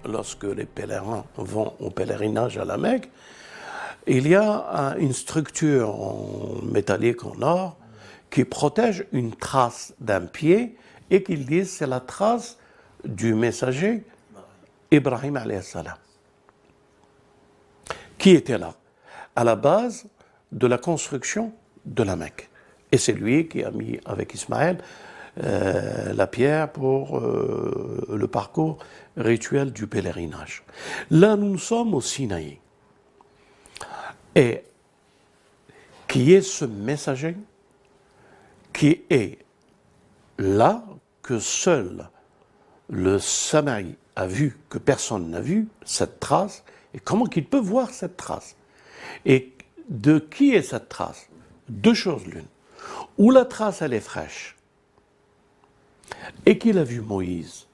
lorsque les pèlerins vont au pèlerinage à la Mecque, il y a une structure en métallique en or qui protège une trace d'un pied et qu'ils disent c'est la trace du messager Ibrahim alayhi salam, qui était là, à la base de la construction de la Mecque. Et c'est lui qui a mis avec Ismaël la pierre pour le parcours rituel du pèlerinage. Là, nous sommes au Sinaï. Et qui est ce messager qui est là, que seul le Samari a vu, que personne n'a vu, cette trace, et comment qu'il peut voir cette trace. Et de qui est cette trace? Deux choses l'une. Ou la trace, elle est fraîche, et qu'il a vu Moïse,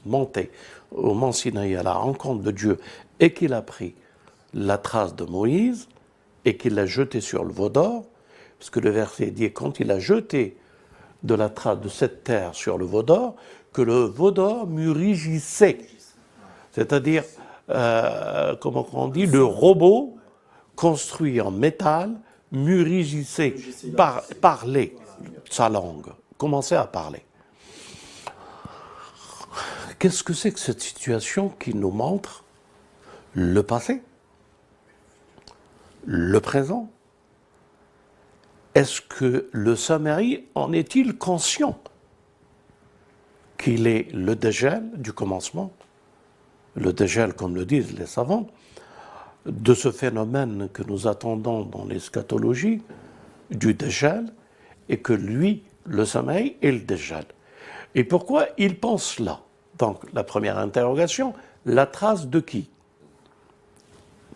monter au mont Sinaï à la rencontre de Dieu, et qu'il a pris la trace de Moïse, et qu'il l'a jetée sur le veau d'or, parce que le verset dit, quand il a jeté de la trace de cette terre sur le veau d'or, que le veau d'or mûrissait. C'est-à-dire, comment on dit, le robot construit en métal mûrissait, parlait sa langue, commençait à parler. Qu'est-ce que c'est que cette situation qui nous montre le passé, le présent? Est-ce que le Samari en est-il conscient qu'il est le Dajjal du commencement, le Dajjal comme le disent les savants, de ce phénomène que nous attendons dans l'eschatologie, du Dajjal, et que lui, le Samari, est le Dajjal. Et pourquoi il pense là? Donc la première interrogation, la trace de qui?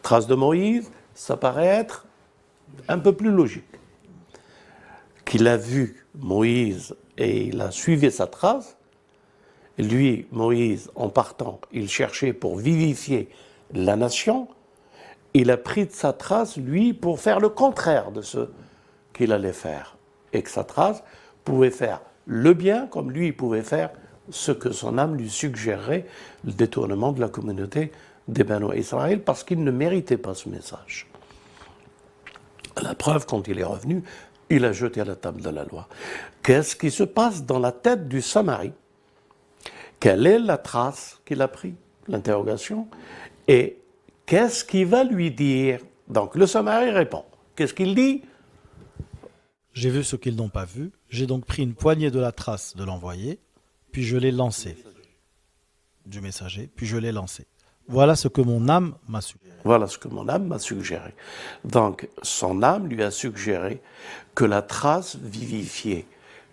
Trace de Moïse, ça paraît être un peu plus logique. Qu'il a vu Moïse et il a suivi sa trace. Lui, Moïse, en partant, il cherchait pour vivifier la nation. Il a pris de sa trace, lui, pour faire le contraire de ce qu'il allait faire. Et que sa trace pouvait faire le bien, comme lui, il pouvait faire ce que son âme lui suggérerait, le détournement de la communauté des Banu Israël, parce qu'il ne méritait pas ce message. La preuve, quand il est revenu, il a jeté à la table de la loi. Qu'est-ce qui se passe dans la tête du Samari? Quelle est la trace qu'il a prise? L'interrogation. Et qu'est-ce qu'il va lui dire? Donc le Samari répond. Qu'est-ce qu'il dit? J'ai vu ce qu'ils n'ont pas vu. J'ai donc pris une poignée de la trace de l'envoyé, puis je l'ai lancé. Du messager, puis je l'ai lancé. Voilà ce que mon âme m'a suggéré. Voilà ce que mon âme m'a suggéré. Donc, son âme lui a suggéré que la trace vivifiait,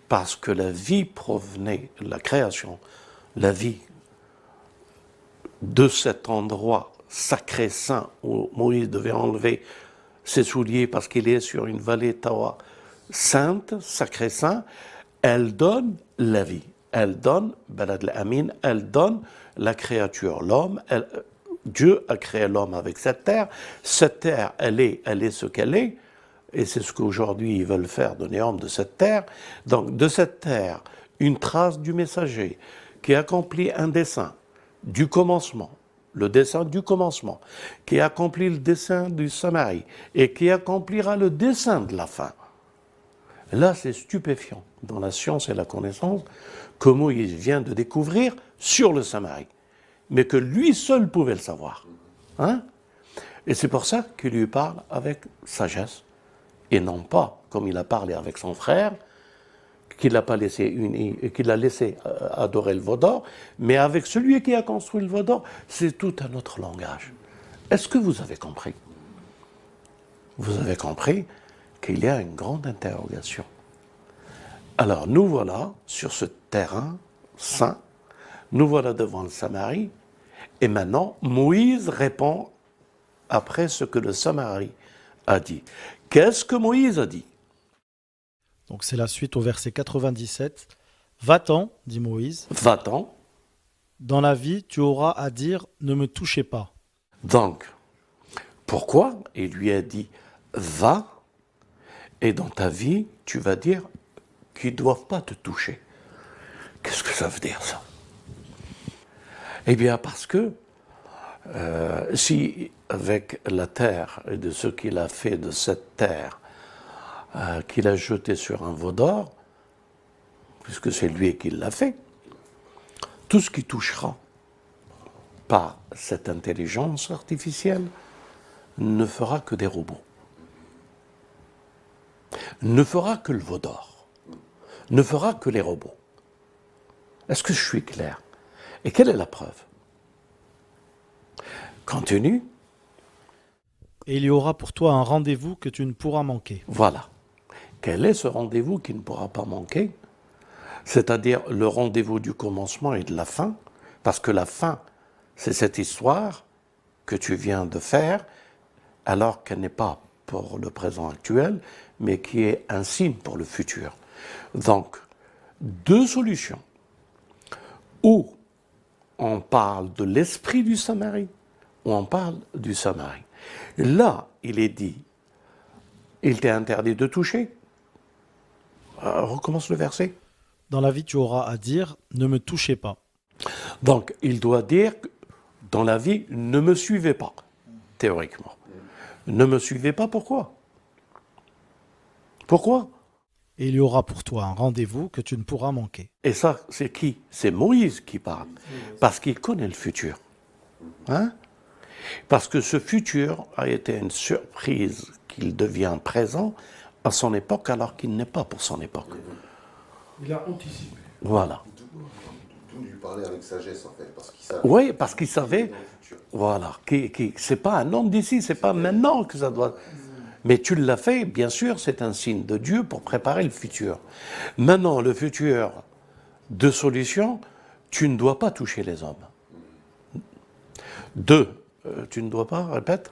parce que la vie provenait, la création, la vie de cet endroit sacré saint où Moïse devait enlever ses souliers parce qu'il est sur une vallée Tawa sainte, sacré saint, elle donne la vie. Elle donne, Balad al-Amin, elle donne la créature, l'homme. Dieu a créé l'homme avec cette terre. Cette terre, elle est ce qu'elle est. Et c'est ce qu'aujourd'hui ils veulent faire, donner homme de cette terre. Donc, de cette terre, une trace du messager qui accomplit un dessein du commencement, le dessein du commencement, qui accomplit le dessein du Samari et qui accomplira le dessein de la fin. Là, c'est stupéfiant dans la science et la connaissance que Moïse vient de découvrir sur le Samari, mais que lui seul pouvait le savoir. Hein? Et c'est pour ça qu'il lui parle avec sagesse, et non pas comme il a parlé avec son frère, qu'il n'a pas laissé qu'il a laissé adorer le veau d'or, mais avec celui qui a construit le veau d'or, c'est tout un autre langage. Est-ce que vous avez compris? Vous avez compris qu'il y a une grande interrogation. Alors nous voilà sur ce terrain saint, nous voilà devant le Samari, et maintenant Moïse répond après ce que le Samari a dit. Qu'est-ce que Moïse a dit? Donc c'est la suite au verset 97. Va-t'en, dit Moïse. Va-t'en. Dans la vie, tu auras à dire ne me touchez pas. Donc, pourquoi il lui a dit va, et dans ta vie, tu vas dire qu'ils ne doivent pas te toucher? Qu'est-ce que ça veut dire ça? Eh bien, parce que si, avec la terre et de ce qu'il a fait de cette terre, qu'il a jeté sur un veau d'or, puisque c'est lui qui l'a fait, tout ce qui touchera par cette intelligence artificielle ne fera que des robots, ne fera que le veau d'or, ne fera que les robots. Est-ce que je suis clair? Et quelle est la preuve? Continue. Et il y aura pour toi un rendez-vous que tu ne pourras manquer. Voilà. Quel est ce rendez-vous qui ne pourra pas manquer? C'est-à-dire le rendez-vous du commencement et de la fin, parce que la fin, c'est cette histoire que tu viens de faire, alors qu'elle n'est pas pour le présent actuel, mais qui est un signe pour le futur. Donc, deux solutions. Ou on parle de l'esprit du Samari, ou on parle du Samari. Là, il est dit, il t'est interdit de toucher. Recommence le verset. Dans la vie, tu auras à dire, ne me touchez pas. Donc, il doit dire, dans la vie, ne me suivez pas, théoriquement. Ne me suivez pas, pourquoi? Pourquoi? Et il y aura pour toi un rendez-vous que tu ne pourras manquer. Et ça, c'est qui? C'est Moïse qui parle, parce qu'il connaît le futur. Hein? Parce que ce futur a été une surprise qu'il devient présent à son époque, alors qu'il n'est pas pour son époque. Il a anticipé. Voilà. Tout lui parlait avec sagesse, en fait, parce qu'il savait. Oui, parce qu'il savait, voilà, c'est pas un homme d'ici, c'est pas maintenant que ça doit... Mais tu l'as fait, bien sûr, c'est un signe de Dieu pour préparer le futur. Maintenant, le futur de solution, tu ne dois pas toucher les hommes. Deux, tu ne dois pas, répète?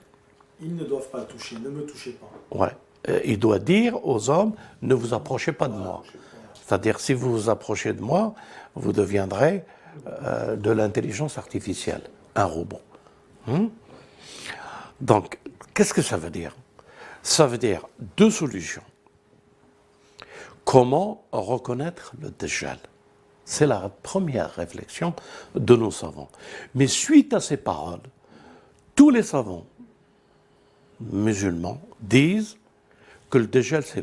Ils ne doivent pas toucher, ne me touchez pas. Ouais. Il doit dire aux hommes, ne vous approchez pas de moi. C'est-à-dire, si vous vous approchez de moi, vous deviendrez de l'intelligence artificielle, un robot. Donc, qu'est-ce que ça veut dire? Ça veut dire deux solutions. Comment reconnaître le Dajjal? C'est la première réflexion de nos savants. Mais suite à ces paroles, tous les savants musulmans disent que le Dajjal, c'est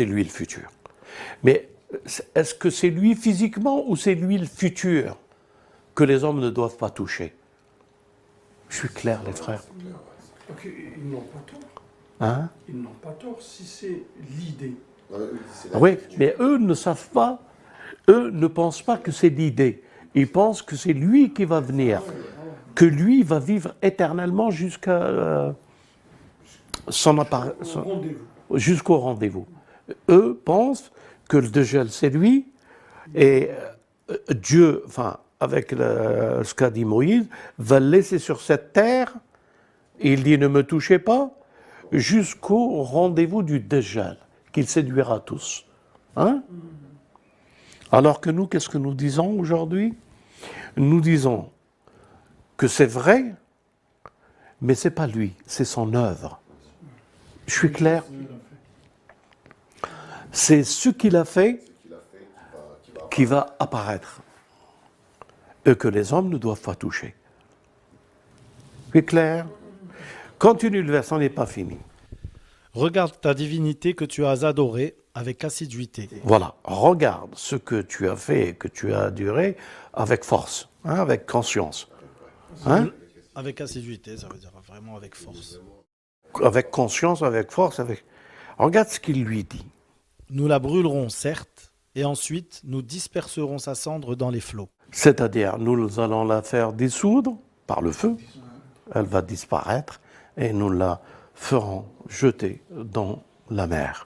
lui le futur. Mais est-ce que c'est lui physiquement ou c'est lui le futur que les hommes ne doivent pas toucher? Je suis clair, les frères. Ok, ils n'ont pas tort. Hein? Ils n'ont pas tort si c'est l'idée. Oui, mais eux ne savent pas, eux ne pensent pas que c'est l'idée. Ils pensent que c'est lui qui va venir, que lui va vivre éternellement jusqu'à jusqu'au rendez-vous. Eux pensent que le Dajjal, c'est lui, et Dieu, enfin, avec ce qu'a dit Moïse, va le laisser sur cette terre, et il dit ne me touchez pas, jusqu'au rendez-vous du Dajjal, qu'il séduira tous. Hein? Alors que nous, qu'est-ce que nous disons aujourd'hui? Nous disons que c'est vrai, mais c'est pas lui, c'est son œuvre. Je suis clair? C'est ce qu'il a fait qui va apparaître, et que les hommes ne doivent pas toucher. C'est clair? Continue, le verset n'est pas fini. Regarde ta divinité que tu as adorée avec assiduité. Voilà, regarde ce que tu as fait et que tu as adoré avec force, hein, avec conscience. Hein? Avec assiduité, ça veut dire vraiment avec force. Avec conscience, avec force, avec... Regarde ce qu'il lui dit. Nous la brûlerons, certes, et ensuite nous disperserons sa cendre dans les flots. C'est-à-dire, nous allons la faire dissoudre par le feu, elle va disparaître, et nous la ferons jeter dans la mer,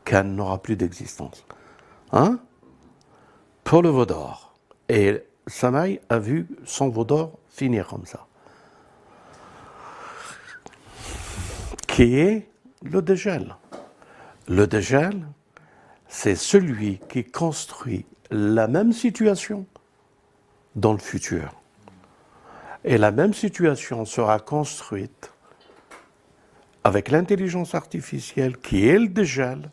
qu'elle n'aura plus d'existence. Hein? Pour le veau d'or. Et Samaï a vu son veau d'or finir comme ça. Qui est le Dajjal? Le Dajjal, c'est celui qui construit la même situation dans le futur. Et la même situation sera construite avec l'intelligence artificielle qui est le Dajjal,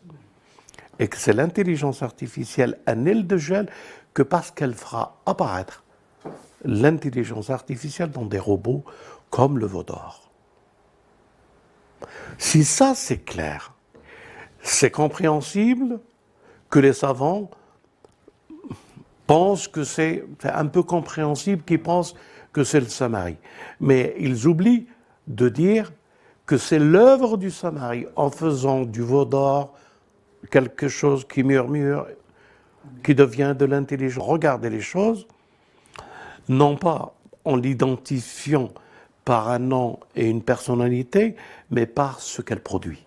et que c'est l'intelligence artificielle, un le Dajjal, que parce qu'elle fera apparaître l'intelligence artificielle dans des robots comme le veau d'or. Si ça c'est clair, c'est compréhensible que les savants pensent que c'est un peu compréhensible qu'ils pensent que c'est le Samari. Mais ils oublient de dire que c'est l'œuvre du Samari en faisant du veau d'or quelque chose qui murmure, qui devient de l'intelligence. Regardez les choses, non pas en l'identifiant par un nom et une personnalité, mais par ce qu'elle produit.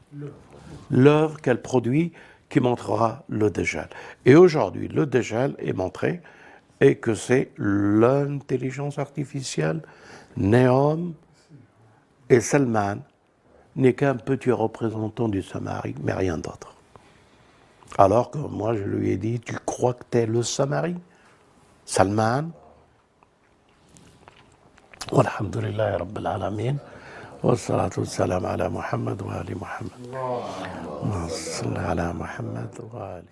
L'œuvre qu'elle produit qui montrera le Dajjal. Et aujourd'hui, le Dajjal est montré et que c'est l'intelligence artificielle, Néom et Salman n'est qu'un petit représentant du Samari, mais rien d'autre. Alors que moi, je lui ai dit, tu crois que tu es le Samari, Salman? Walhamdulillahi Rabbil Alamin. والصلاة والسلام على محمد وآل محمد. اللهم صل على محمد وآل